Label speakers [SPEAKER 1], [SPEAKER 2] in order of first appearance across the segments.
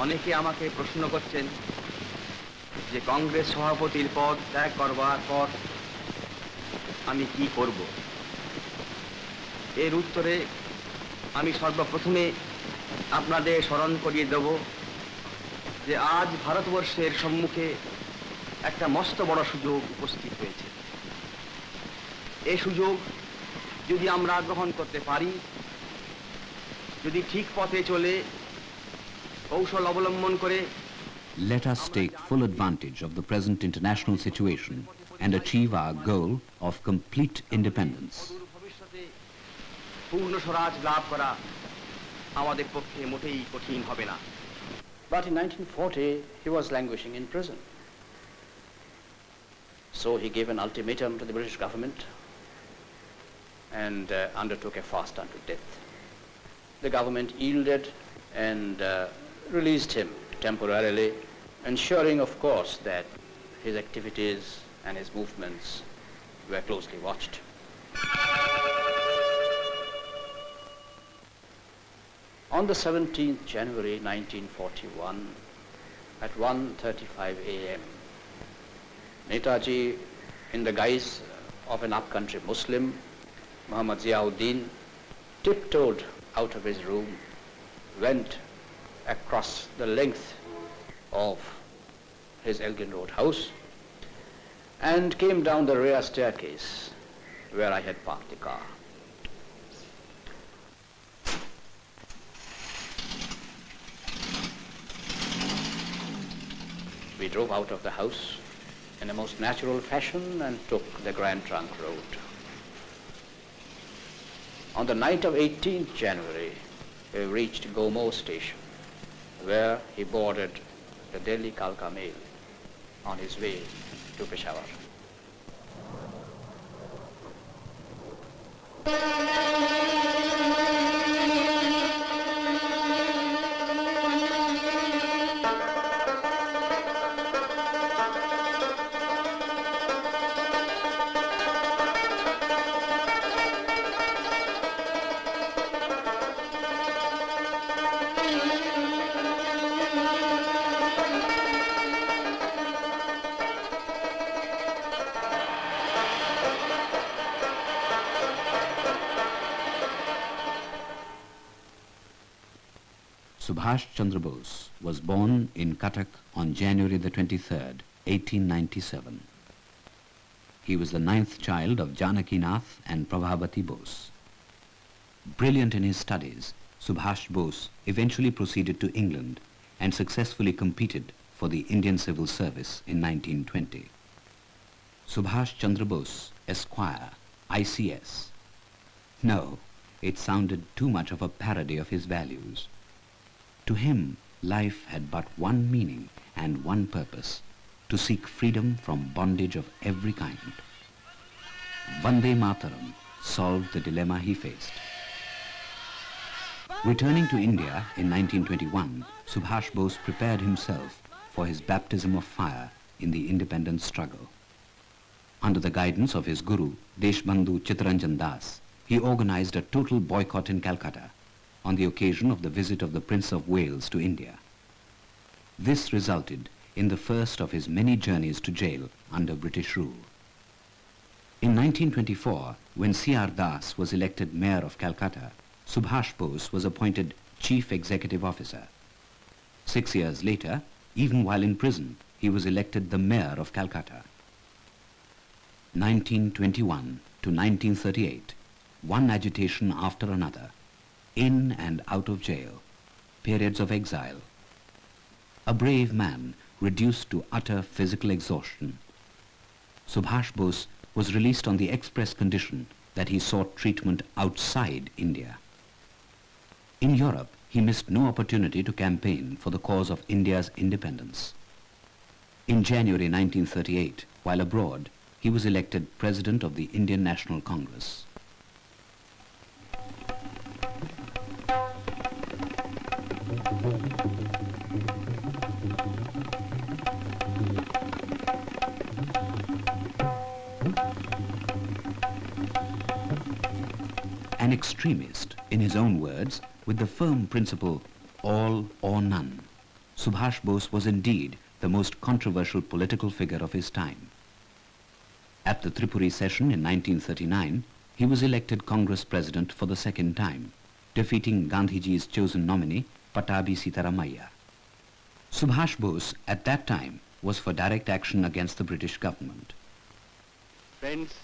[SPEAKER 1] অনেকে আমাকে প্রশ্ন করছেন যে কংগ্রেস সভাপতির পদ ত্যাগ করবার পর আমি কি করব। এর উত্তরে আমি সর্বপ্রথমে আপনাদের স্মরণ করিয়ে দেব যে আজ ভারতবর্ষের সম্মুখে একটা মস্ত বড় সুযোগ উপস্থিত হয়েছে। এই সুযোগ যদি আমরা গ্রহণ করতে পারি, যদি ঠিক পথে চলে কৌশল অবলম্বন করে,
[SPEAKER 2] let us take full advantage of the present international situation and achieve our goal of complete independence.
[SPEAKER 1] ভবিষ্যতে পূর্ণ স্বরাজ লাভ করা আমাদের পক্ষে মোটেই কঠিন হবে না।
[SPEAKER 3] But in 1940 he was languishing in prison. So he gave an ultimatum to the British government and undertook a fast unto death. The government yielded and released him temporarily, ensuring, of course, that his activities and his movements were closely watched. On the 17th January 1941, at 1:35 a.m., NETAJI, in the guise of an upcountry Muslim, Muhammad Ziauddin, tiptoed out of his room, went across the length of his Elgin Road house, and came down the rear staircase where I had parked the car. We drove out of the house in a most natural fashion and took the Grand Trunk Road. On the night of 18th January, we reached Gomo station, where he boarded the Delhi Kalka mail on his way to Peshawar.
[SPEAKER 2] Subhas Chandra Bose was born in Cuttack on January the 23rd, 1897. He was the 9th child of Janaki Nath and Prabhavati Bose. Brilliant in his studies, Subhas Bose eventually proceeded to England and successfully competed for the Indian Civil Service in 1920. Subhas Chandra Bose, Esquire, ICS. No, it sounded too much of a parody of his values. To him, life had but one meaning and one purpose, to seek freedom from bondage of every kind. Vande Mataram solved the dilemma he faced. Returning to India in 1921, Subhas Bose prepared himself for his baptism of fire in the independence struggle. Under the guidance of his guru, Deshbandhu Chittaranjan Das, he organized a total boycott in Calcutta on the occasion of the visit of the Prince of Wales to India. This resulted in the first of his many journeys to jail under British rule. In 1924, when C.R. Das was elected Mayor of Calcutta, Subhas Bose was appointed Chief Executive Officer. 6 years later, even while in prison, he was elected the Mayor of Calcutta. 1921 to 1938, one agitation after another, in and out of jail, periods of exile. A brave man reduced to utter physical exhaustion. Subhas Bose was released on the express condition that he sought treatment outside India. In Europe, he missed no opportunity to campaign for the cause of India's independence. In January 1938, while abroad, he was elected President of the Indian National Congress. An extremist, in his own words, with the firm principle, all or none. Subhas Bose was indeed the most controversial political figure of his time. At the Tripuri session in 1939, he was elected Congress President for the second time, defeating Gandhiji's chosen nominee, Patabi Sitaramaiah. Subhas Bose at that time was for direct action against the British government.
[SPEAKER 1] Friends,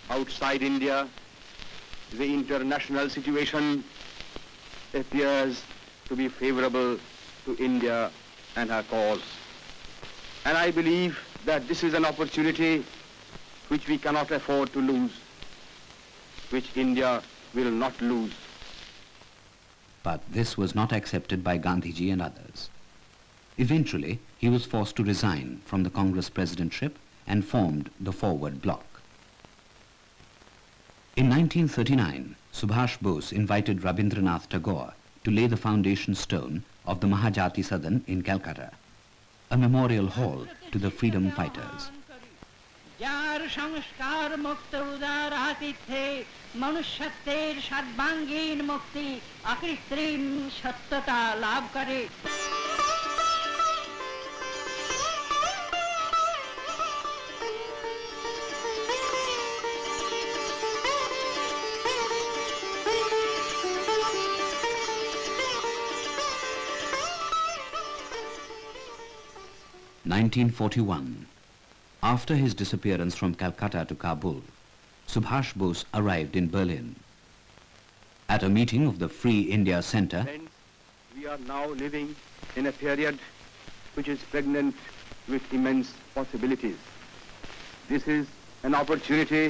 [SPEAKER 1] outside India, the international situation appears to be favorable to India and her cause. And I believe that this is an opportunity which we cannot afford to lose, which India will not lose.
[SPEAKER 2] But this was not accepted by Gandhiji and others. Eventually, he was forced to resign from the Congress presidentship and formed the Forward Bloc. In 1939, Subhas Bose invited Rabindranath Tagore to lay the foundation stone of the Mahajati Sadan in Calcutta, a memorial hall to the freedom fighters.
[SPEAKER 4] যার সংস্কার মুক্ত উদার আতিথ্যে মনুষ্যত্বের সর্বাঙ্গীন মুক্তি অকৃত্রিম সত্যতা লাভ করে।
[SPEAKER 2] (1941). After his disappearance from Calcutta to Kabul, Subhas Bose arrived in Berlin. At a meeting of the Free India Center,
[SPEAKER 1] Friends, we are now living in a period which is pregnant with immense possibilities. This is an opportunity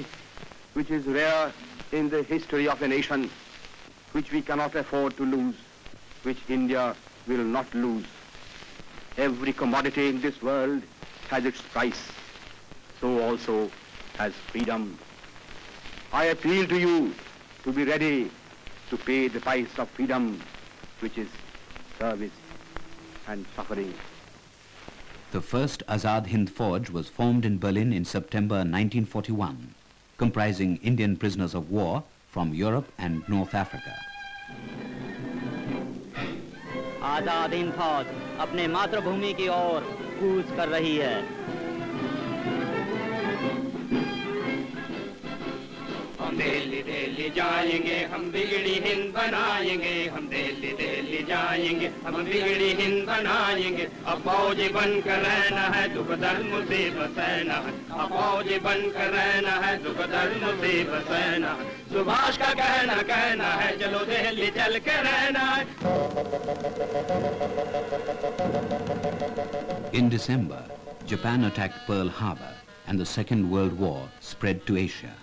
[SPEAKER 1] which is rare in the history of a nation, which we cannot afford to lose, which India will not lose. Every commodity in this world has its price. So also has freedom. I appeal to you to be ready to pay the price of freedom, which is service and suffering.
[SPEAKER 2] the first Azad Hind Forge was formed in Berlin in September 1941, comprising Indian prisoners of war from Europe and North Africa.
[SPEAKER 5] Azad Hind फौज अपने मातृभूमि की ओर कूच कर रही है।
[SPEAKER 6] हम दिल्ली दिल्ली जाएंगे, हम बिगड़ी हिंद बनाएंगे, हम दिल्ली दिल्ली जाएंगे, हम बिगड़ी हिंद बनाएंगे। अब फौजी बनकर रहना है, दुख दर्द मुसीबत सहना है। अब फौजी बनकर रहना है, दुख दर्द मुसीबत सहना है। सुभाष का कहना है, चलो दिल्ली चल के रहना है।
[SPEAKER 2] In December, Japan attacked Pearl Harbor and the Second World War spread to Asia.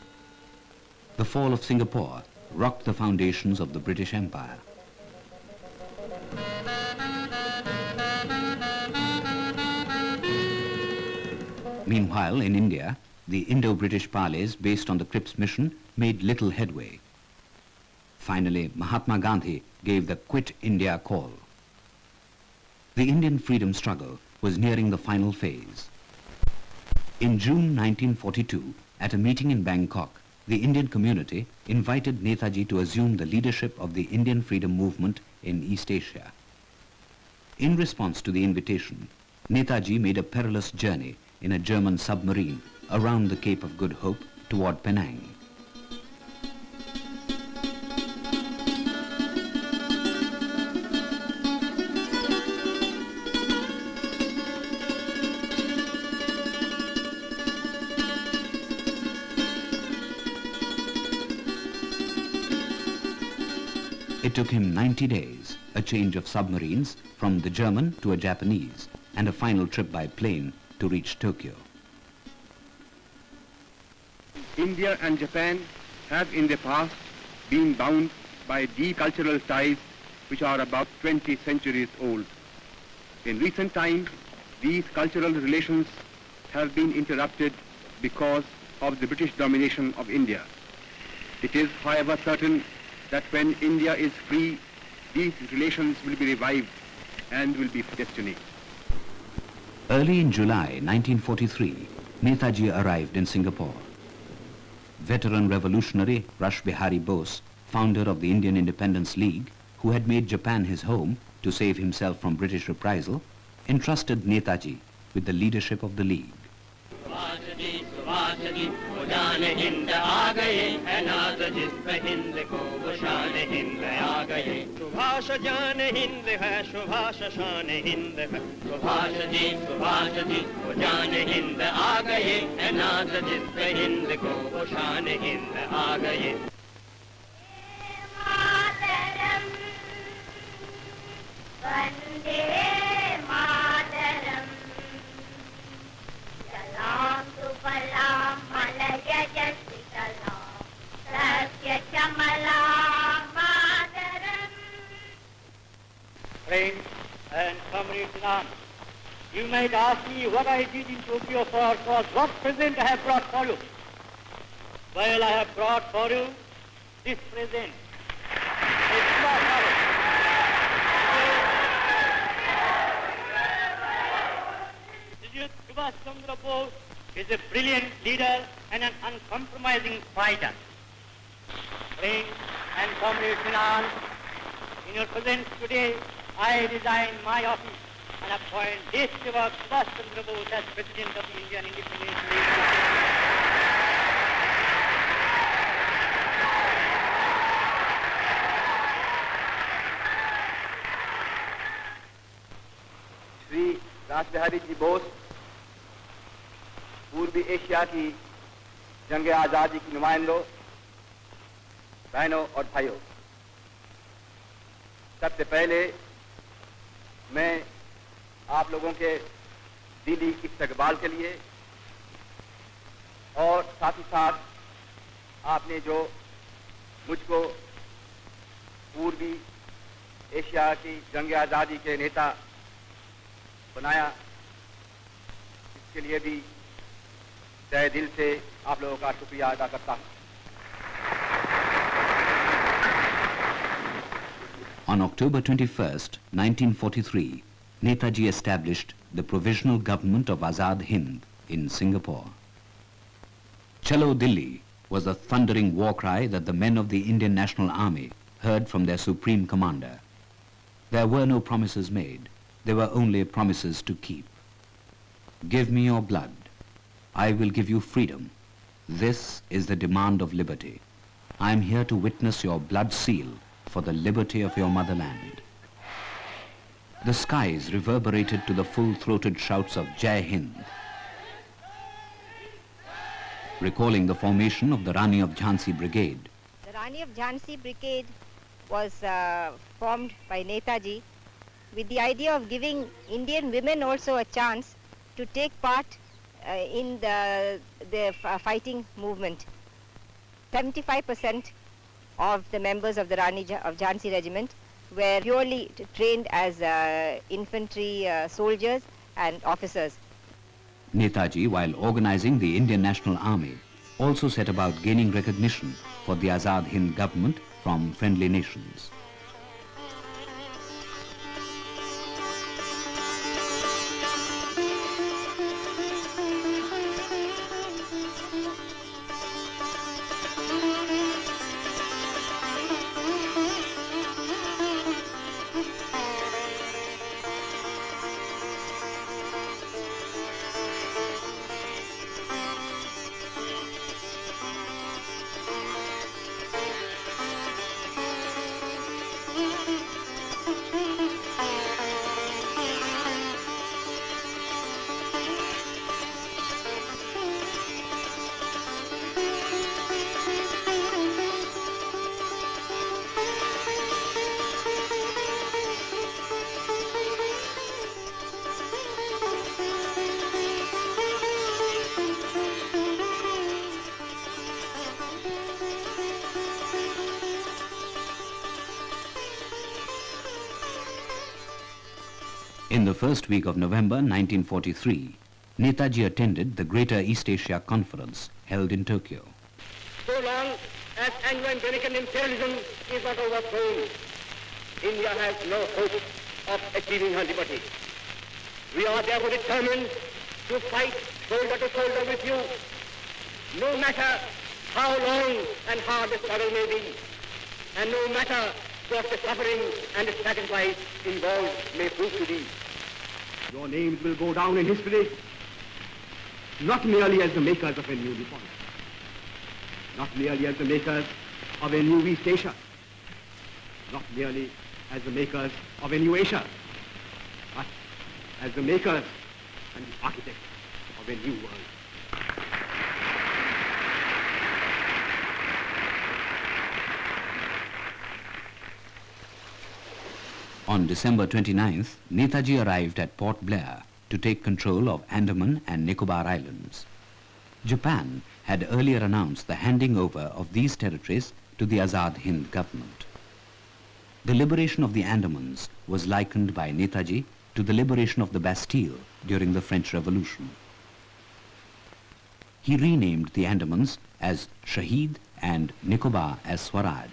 [SPEAKER 2] The fall of Singapore rocked the foundations of the British Empire. Meanwhile, in India, the Indo-British parleys based on the Cripps mission made little headway. Finally, Mahatma Gandhi gave the Quit India call. The Indian freedom struggle was nearing the final phase. In June 1942, at a meeting in Bangkok, the Indian community invited Netaji to assume the leadership of the Indian freedom movement in East Asia. In response to the invitation, Netaji made a perilous journey in a German submarine around the Cape of Good Hope toward Penang. It took him 90 days, a change of submarines from the German to a Japanese, and a final trip by plane to reach Tokyo.
[SPEAKER 1] India and Japan have in the past been bound by deep cultural ties which are about 20 centuries old. In recent times, these cultural relations have been interrupted because of the British domination of India. It is, however, certain that when India is free, these relations will be revived and will be destiny.
[SPEAKER 2] Early in July 1943, Netaji arrived in Singapore. Veteran revolutionary Rash Bihari Bose, founder of the Indian Independence League, who had made Japan his home, to save himself from British reprisal, entrusted Netaji with the leadership of the League.
[SPEAKER 6] Subhash ji वो जान हिंद आ गए है नाज जिस पे हिंद को वो शान हिंद आ गए सुभाष जान हिंद है सुभाष शान हिंद है सुभाष जी वो जान हिंद आ गए है नाज जिस पे हिंद को वो शान हिंद आ गए
[SPEAKER 5] Friends and comrades in arms, you might ask me what I did in Tokyo for what present I have brought for you. Well, I have brought for you this present. It's not Subhas Chandra Bose is a brilliant leader and an uncompromising fighter. Friends and comrades in arms, in your presence today, I resign my office and appoint this Subhas Chandra Bose as President of the Indian Independence Movement.
[SPEAKER 1] Shri Rasbihari जी बोस पूर्वी Asia की जंग आज़ादी की नुमाइंदों, बहनों और भाइयों, सबसे पहले मैं आप लोगों के दिली इस्तकबाल के लिए और साथ ही साथ आपने जो मुझको पूर्वी एशिया की जंग आज़ादी के नेता बनाया, इसके लिए भी तहे दिल से आप लोगों का शुक्रिया अदा करता हूं।
[SPEAKER 2] On October 21st, 1943, Netaji established the Provisional Government of Azad Hind in Singapore. Chalo Dilli was the thundering war cry that the men of the Indian National Army heard from their supreme commander. There were no promises made. There were only promises to keep. Give me your blood. I will give you freedom. This is the demand of liberty. I am here to witness your blood seal for the liberty of your motherland. The skies reverberated to the full-throated shouts of Jai Hind. Recalling the formation of the Rani of Jhansi Brigade.
[SPEAKER 7] The Rani of Jhansi Brigade was formed by Netaji with the idea of giving Indian women also a chance to take part in the fighting movement. 75% of the members of the Rani of Jhansi regiment were purely trained as infantry soldiers and officers.
[SPEAKER 2] Netaji, while organizing the Indian National Army, also set about gaining recognition for the Azad Hind government from friendly nations. In the first week of November 1943, Netaji attended the Greater East Asia Conference held in Tokyo.
[SPEAKER 6] So long as Anglo-American imperialism is not overthrown, India has no hope of achieving her liberty. We are therefore determined to fight shoulder to shoulder with you, no matter how long and hard the struggle may be, and no matter
[SPEAKER 5] what the suffering and the sacrifice involved may prove to be.
[SPEAKER 1] Your names will go down in history, not merely as the makers of a new Nippon, not merely as the makers of a new East Asia, not merely as the makers of a new Asia, but as the makers and the architects of a new world.
[SPEAKER 2] On December 29th, Netaji arrived at Port Blair to take control of Andaman and Nicobar Islands. Japan had earlier announced the handing over of these territories to the Azad Hind government. The liberation of the Andamans was likened by Netaji to the liberation of the Bastille during the French Revolution. He renamed the Andamans as Shahid and Nicobar as Swaraj.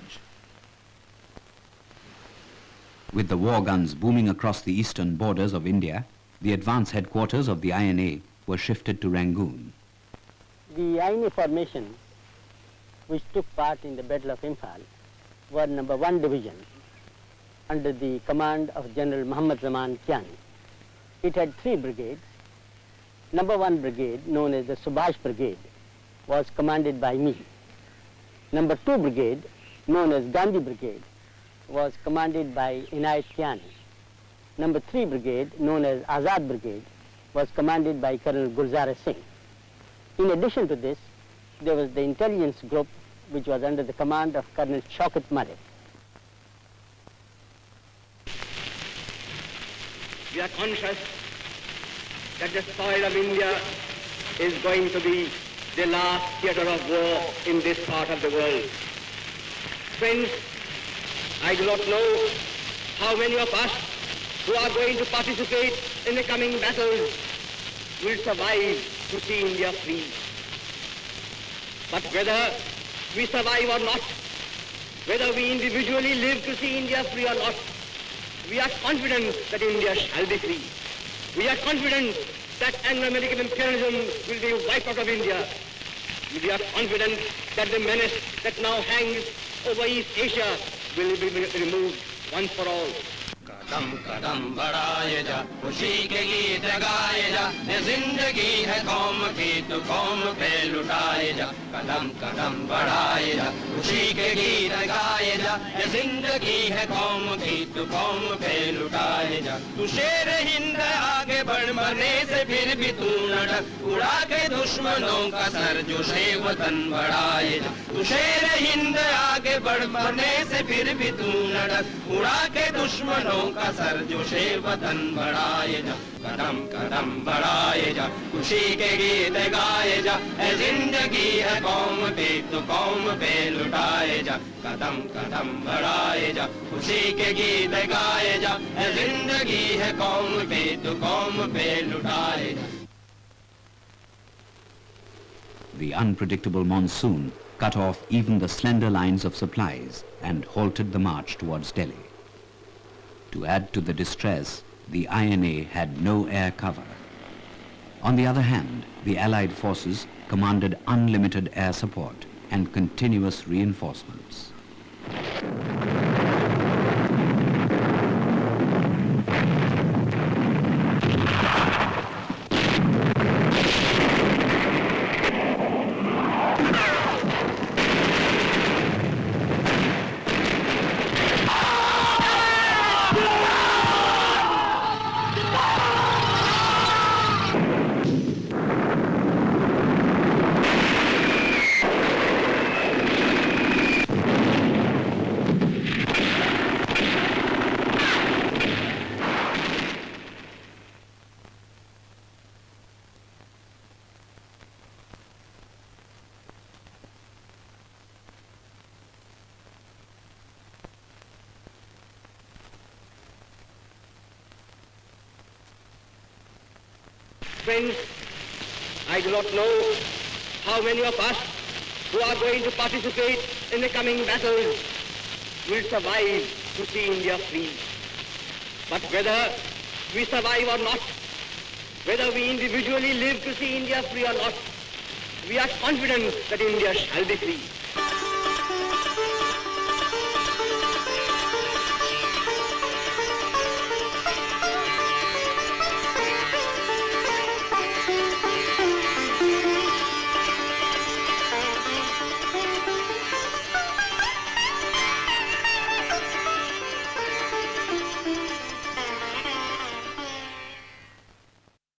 [SPEAKER 2] With the war guns booming across the eastern borders of India, the advance headquarters of the INA were shifted to Rangoon.
[SPEAKER 8] The INA formations which took part in the Battle of Imphal were number 1 division under the command of General Muhammad Zaman Kyan. It had 3 brigades. Number 1 brigade, known as the Subhas Brigade, was commanded by me. Number 2 brigade, known as Gandhi Brigade, was commanded by Inayat Kyani. Number 3 brigade, known as Azad Brigade, was commanded by Colonel Gulzar Singh. In addition to this, there was the intelligence group which was under the command of Colonel Shaukat Malik.
[SPEAKER 5] We are conscious that the soil of India is going to be the last theater of war in this part of the world. Friends, I do not know how many of us who are going to participate in the coming battles will survive to see India free. But whether we survive or not, whether we individually live to see India free or not, we are confident that India shall be free. We are confident that Anglo-American imperialism will be wiped out of India. We are confident that the menace that now hangs over East Asia will be removed once for all.
[SPEAKER 6] कदम कदम बढ़ाए जा खुशी के गीत गाए जा ये जिंदगी है कौम की तो कौम पे लुटाए जा कदम कदम बढ़ाए जा खुशी के गीत गाए जा ये जिंदगी है कौम की तो कौम पे लुटाए जा तू शेर हिंद आगे बढ़ मरने से फिर भी तू न डर उड़ा के दुश्मनों का सर जो शे वतन बढ़ाए जा तू शेर हिंद आगे बढ़ मरने से फिर भी तू न डर उड़ा के दुश्मनों का सर जो शे वतन बढ़ाए जा कदम कदम बढ़ाए जा खुशी के गीत गाए जा ए जिंदगी है कौम पे तो कौम पे लुटाए जा कदम कदम बढ़ाए जा खुशी के गीत गाए जा ए जिंदगी है कौम पे तो कौम पे लुटाए जा.
[SPEAKER 2] The unpredictable monsoon cut off even the slender lines of supplies and halted the march towards Delhi. To add to the distress, the INA had no air cover. On the other hand, the Allied forces commanded unlimited air support and continuous reinforcements.
[SPEAKER 5] Friends, I do not know how many of us who are going to participate in the coming battles will survive to see India free. But whether we survive or not, whether we individually live to see India free or not, we are confident that India shall be free.